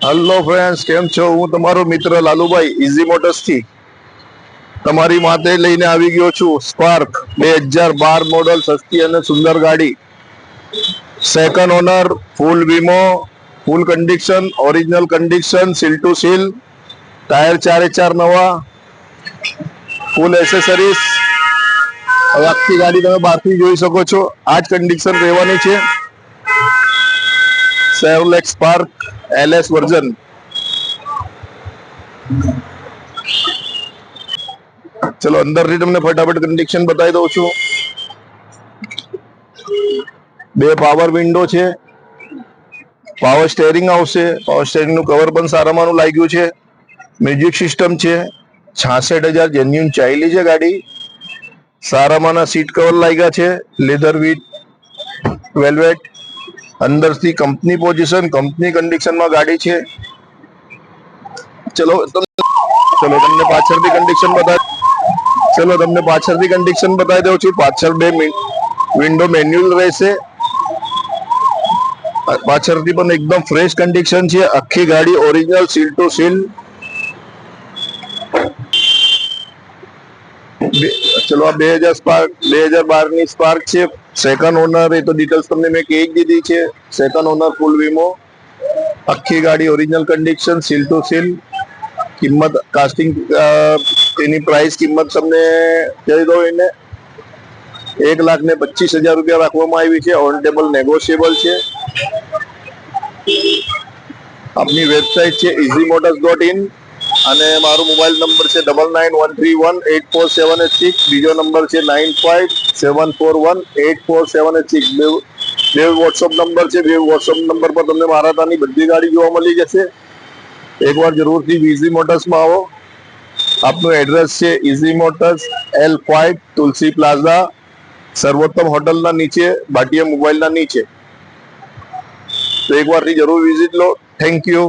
Hello friends, કેમ છો? હું તમારો મિત્ર લાલુભાઈ ઇઝી મોટર્સ થી તમારી માટે લઈને આવી ગયો છું સ્પાર્ક 2012 મોડલ, સસ્તી અને સુંદર ગાડી, સેકન્ડ ઓનર, ફૂલ વીમો, full condition, original condition, seal to seal, tyre 4 નવા, ફૂલ એસેસરીઝ. હવે આખી ગાડી તમે બહારથી જોઈ શકો છો, આ જ કન્ડિશન રહેવાની છે. સેવલેક્સ સ્પાર્ક LS વર્ઝન. ચલો અંદરથી તમને ફટાફટ કન્ડિશન બતાવી દઉં છું. 2 પાવર વિન્ડો છે, પાવર સ્ટેરિંગ આવશે, પાવર સ્ટેરિંગ નું કવર પણ સારામાંનું લાગ્યું છે, મ્યુઝિક સિસ્ટમ છે, 66,000 જેન્યુન ચાલેલી છે ગાડી. સારામાંના સીટ કવર લાગ્યા છે, લેધર વિથ વેલ્વેટ. અંદરથી કંપની પોઝિશન, કંપની કન્ડિશનમાં ગાડી છે. તમને પાછળથી કન્ડિશન બતાવી દઉં છું. પાછળ 2 વિન્ડો મેન્યુઅલ રહેશે. પાછળથી પણ એકદમ ફ્રેશ કન્ડિશન છે. આખી ગાડી ઓરિજિનલ સીલ ટુ સીલ. ચલો આ 2012 ની સ્પાર્ક છે, સેકન્ડ ઓનર. એ તો ડિટેલ્સ તમને મેં કહી દીધી છે. સેકન્ડ ઓનર, ફૂલ વીમો, આખી ગાડી original condition, seal to seal. કિંમત કાસ્ટિંગ, એની પ્રાઇસ કિંમત તમને કહી દો. એને 1,25,000 રૂપિયા રાખવામાં આવી છે. ઓન ટેબલ નેગોશિયેબલ છે. આપની વેબસાઇટ છે easymotors.in અને મારો મોબાઈલ નંબર છે 9913184786. બીજો નંબર છે 9574184786. બે વોટ્સઅપ નંબર છે. બે વોટ્સઅપ નંબર પર તમને મારા ત્યાંની બધી ગાડી જોવા મળી જશે. એકવાર જરૂરથી ઇઝી મોટર્સમાં આવો. આપનું એડ્રેસ છે ઇઝી મોટર્સ, L5, તુલસી પ્લાઝા, સર્વોત્તમ હોટલના નીચે, ભાટિયા મોબાઈલના નીચે. તો એકવારથી જરૂર વિઝિટ લો. Thank you.